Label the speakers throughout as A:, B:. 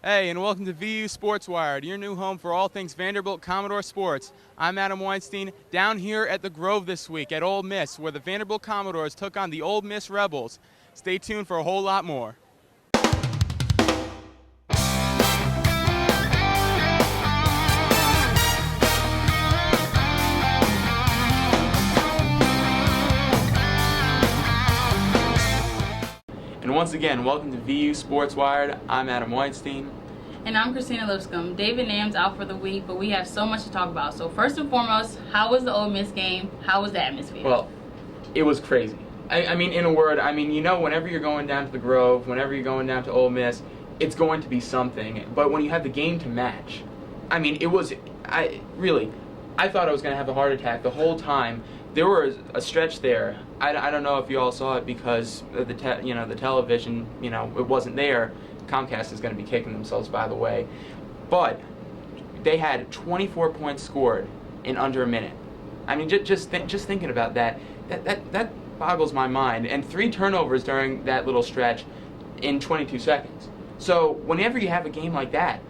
A: Hey, and welcome to VU Sports Wired, your new home for all things Vanderbilt Commodore sports. I'm Adam Weinstein, down here at the Grove this week at Ole Miss, where the Vanderbilt Commodores took on the Ole Miss Rebels. Stay tuned for a whole lot more. And once again, welcome to VU Sports Wired. I'm Adam Weinstein.
B: And I'm Christina Lipscomb. David Nam's out for the week, but we have so much to talk about. So first and foremost, how was the Ole Miss game? How was the atmosphere?
A: Well, it was crazy. I mean, in a word, whenever you're going down to the Grove, whenever you're going down to Ole Miss, it's going to be something. But when you have the game to match, I thought I was going to have a heart attack the whole time. There was a stretch there. I don't know if you all saw it because of the television, it wasn't there. Comcast is going to be kicking themselves, by the way. But they had 24 points scored in under a minute. I mean, just thinking about that boggles my mind. And 3 turnovers during that little stretch in 22 seconds. So whenever you have a game like that,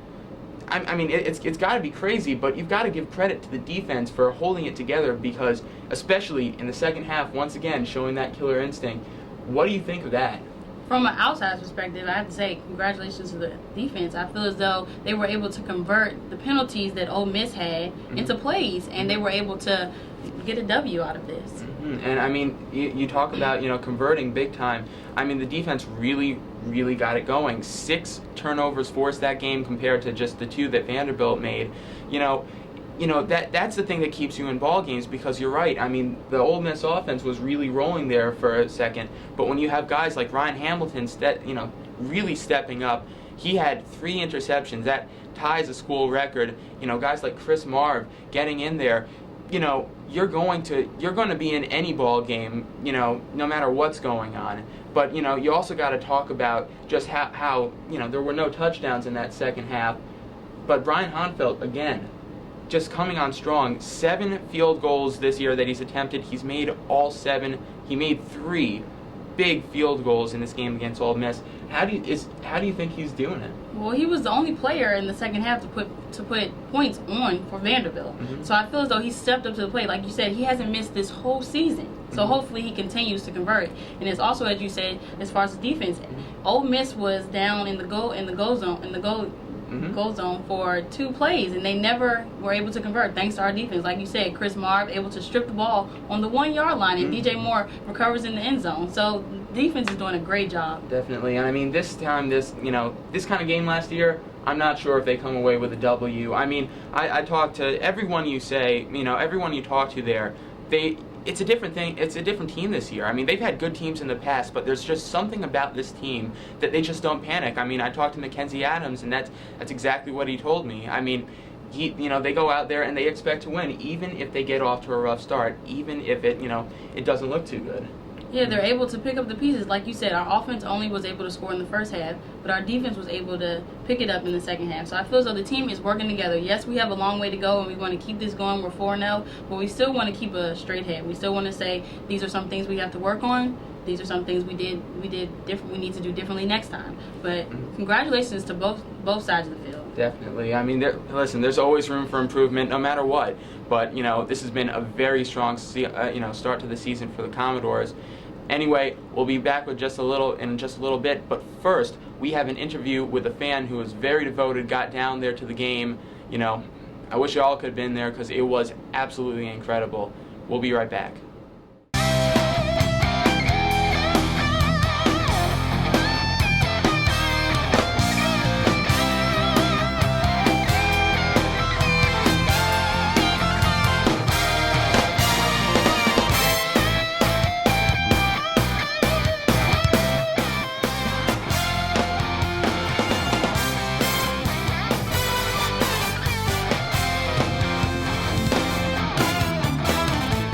A: it's got to be crazy, but you've got to give credit to the defense for holding it together because, especially in the second half, once again, showing that killer instinct. What do you think of that?
B: From an outside perspective, I have to say congratulations to the defense. I feel as though they were able to convert the penalties that Ole Miss had into plays, and they were able to get a W out of this.
A: And you talk about converting big time. The defense really got it going. 6 turnovers forced that game compared to just the 2 that Vanderbilt made. That's the thing that keeps you in ball games because you're right. The Ole Miss offense was really rolling there for a second, but when you have guys like Ryan Hamilton, really stepping up, he had 3 interceptions. That ties a school record. Guys like Chris Marv getting in there. You're going to be in any ball game. No matter what's going on. But you also got to talk about just how there were no touchdowns in that second half. But Brian Honfeld again, just coming on strong. 7 field goals this year that he's attempted. He's made all 7. He made 3 big field goals in this game against Ole Miss. How do you think he's doing it?
B: Well, he was the only player in the second half to put points on for Vanderbilt. So I feel as though he stepped up to the plate. Like you said, he hasn't missed this whole season. So hopefully he continues to convert. And it's also, as you said, as far as the defense, Ole Miss was down in the goal zone for 2 plays, and they never were able to convert thanks to our defense. Like you said, Chris Marv able to strip the ball on the 1-yard line, and DJ Moore recovers in the end zone. So defense is doing a great job.
A: Definitely. And this time, this kind of game last year, I'm not sure if they come away with a W. I talked to everyone everyone you talk to there, it's a different thing. It's a different team this year. They've had good teams in the past, but there's just something about this team that they just don't panic. I talked to Mackenzie Adams, and that's exactly what he told me. They go out there and they expect to win, even if they get off to a rough start, even if it doesn't look too good.
B: Yeah, they're able to pick up the pieces. Like you said, our offense only was able to score in the first half, but our defense was able to pick it up in the second half. So I feel as though the team is working together. Yes, we have a long way to go, and we want to keep this going. We're 4-0, but we still want to keep a straight head. We still want to say these are some things we have to work on. These are some things we did different. We need to do differently next time. But congratulations to both sides of the field.
A: Definitely. There's always room for improvement, no matter what. But this has been a very strong start to the season for the Commodores. Anyway, we'll be back with just a little bit, but first we have an interview with a fan who was very devoted, got down there to the game. I wish y'all could have been there because it was absolutely incredible. We'll be right back.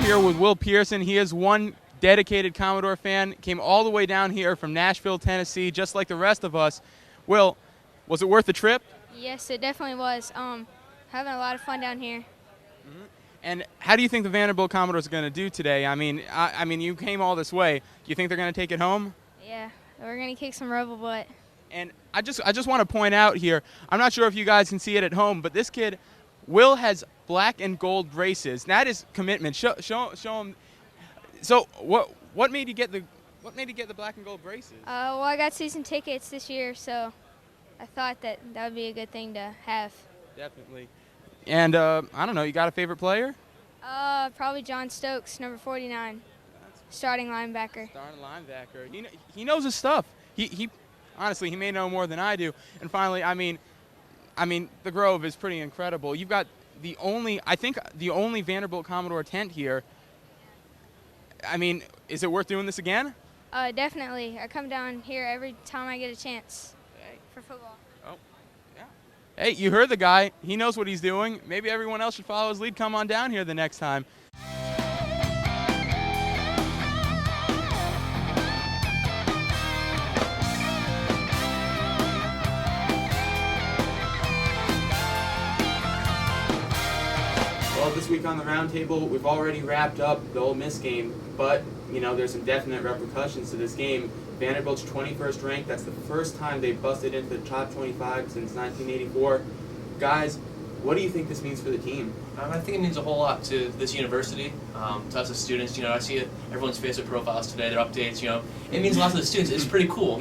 A: Here with Will Pearson. He is one dedicated Commodore fan, came all the way down here from Nashville, Tennessee, just like the rest of us. Will, was it worth the trip?
C: Yes, it definitely was. Having a lot of fun down here.
A: And how do you think the Vanderbilt Commodores are going to do today? You came all this way. Do you think they're going to take it home?
C: Yeah, we're going to kick some Rebel butt.
A: And I just want to point out here, I'm not sure if you guys can see it at home, but this kid, Will, has black and gold braces. That is commitment. Show him. So what made you get the black and gold braces?
C: Well, I got season tickets this year, so I thought that would be a good thing to have.
A: Definitely. And I don't know, you got a favorite player?
C: Probably John Stokes, number 49, starting linebacker.
A: Starting linebacker. He knows his stuff. He honestly, he may know more than I do. And finally, I mean, the Grove is pretty incredible. You've got the only Vanderbilt Commodore tent here. I mean, is it worth doing this again?
C: Definitely. I come down here every time I get a chance for football.
A: Oh, yeah. Hey, you heard the guy. He knows what he's doing. Maybe everyone else should follow his lead. Come on down here the next time. Well, this week on the roundtable, we've already wrapped up the Ole Miss game, but there's some definite repercussions to this game. Vanderbilt's 21st ranked. That's the first time they've busted into the top 25 since 1984. Guys, what do you think this means for the team?
D: I think it means a whole lot to this university, to us as students. I see everyone's Facebook profiles today, their updates. It means a lot to the students. It's pretty cool,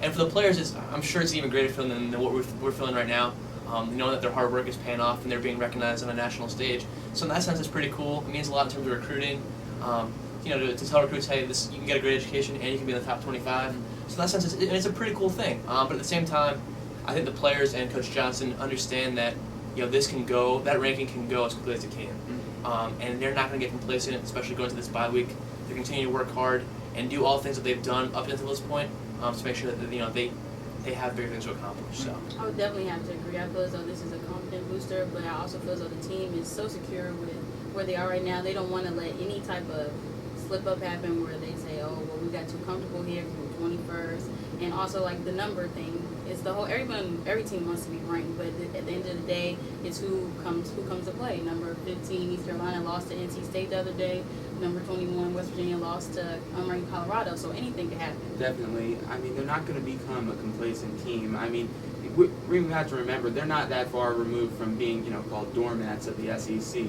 D: And for the players, I'm sure it's even greater feeling than what we're feeling right now. Knowing that their hard work is paying off and they're being recognized on a national stage. So in that sense, it's pretty cool. It means a lot in terms of recruiting. To tell recruits, hey, you can get a great education and you can be in the top 25. So in that sense, it's a pretty cool thing. But at the same time, I think the players and Coach Johnson understand that this can go, that ranking can go as quickly as it can. And they're not going to get complacent, especially going to this bye week. They're continuing to work hard and do all the things that they've done up until this point to make sure that they have bigger things to accomplish. So
B: I would definitely have to agree. I feel as though this is a confident booster, but I also feel as though the team is so secure with where they are right now. They don't want to let any type of slip up happen where they say, oh, well, we got too comfortable here because we're 21st. And also, like, the number thing, it's the whole, every team wants to be ranked, but at the end of the day, it's who comes to play. Number 15, East Carolina lost to NC State the other day. Number 21, West Virginia lost to unranked Colorado, so anything could happen.
A: Definitely. I mean, they're not going to become a complacent team. I mean, we have to remember, they're not that far removed from being, called doormats of the SEC,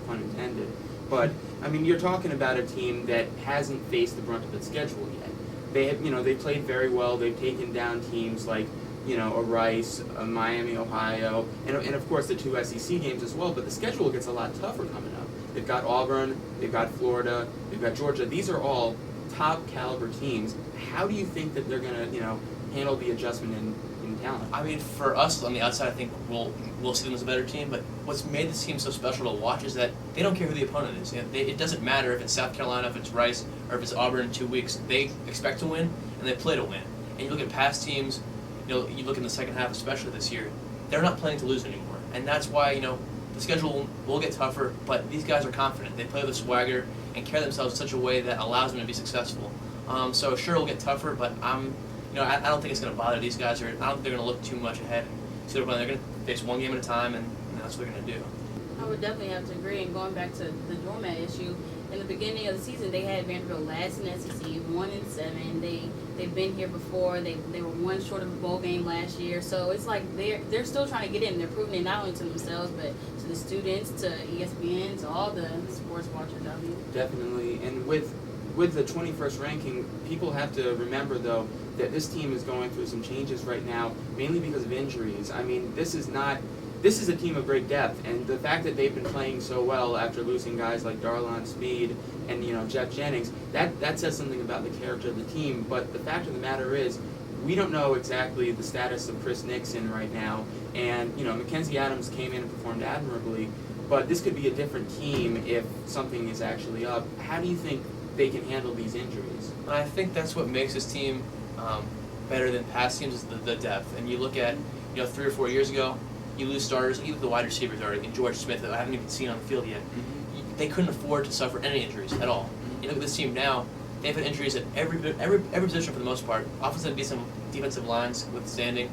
A: pun intended. But, I mean, you're talking about a team that hasn't faced the brunt of its schedule yet. They have, they played very well. They've taken down teams like, a Rice, a Miami, Ohio, and of course the 2 SEC games as well. But the schedule gets a lot tougher coming up. They've got Auburn, they've got Florida, they've got Georgia. These are all top caliber teams. How do you think that they're going to, handle the adjustment in talent?
D: I mean, for us on the outside, I think we'll see them as a better team. But what's made this team so special to watch is that they don't care who the opponent is. It doesn't matter if it's South Carolina, if it's Rice, or if it's Auburn in 2 weeks. They expect to win, and they play to win. And you look at past teams, you look in the second half, especially this year, they're not playing to lose anymore. And that's why, the schedule will get tougher, but these guys are confident. They play with a swagger and carry themselves in such a way that allows them to be successful. So sure, it'll get tougher, but I don't think it's going to bother these guys, or I don't think they're going to look too much ahead. So they're going to face one game at a time, and that's what they're going to do.
B: I would definitely have to agree. And going back to the doormat issue, in the beginning of the season, they had Vanderbilt last in SEC, 1-7. They've been here before. They were one short of a bowl game last year. So it's like they're still trying to get in. They're proving it not only to themselves, but to the students, to ESPN, to all the sports watchers out here.
A: Definitely. And with the 21st ranking, people have to remember, though, that this team is going through some changes right now, mainly because of injuries. I mean, this is a team of great depth, and the fact that they've been playing so well after losing guys like Darlon Speed and Jeff Jennings, that says something about the character of the team. But the fact of the matter is, we don't know exactly the status of Chris Nixon right now, and Mackenzie Adams came in and performed admirably, but this could be a different team if something is actually up. How do you think they can handle these injuries?
D: I think that's what makes this team better than past teams, is the depth. And you look at 3 or 4 years ago, you lose starters, even the wide receivers are, like George Smith, that I haven't even seen on the field yet. Mm-hmm. They couldn't afford to suffer any injuries at all. Mm-hmm. You look at this team now, they've had injuries at every position for the most part. Offensive and defensive lines withstanding.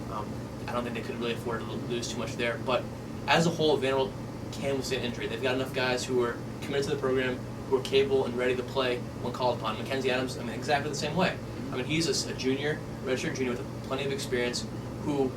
D: I don't think they could really afford to lose too much there. But as a whole, Vanderbilt can withstand injury. They've got enough guys who are committed to the program, who are capable and ready to play when called upon. Mackenzie Adams, exactly the same way. I mean, he's a junior, redshirt junior with plenty of experience, who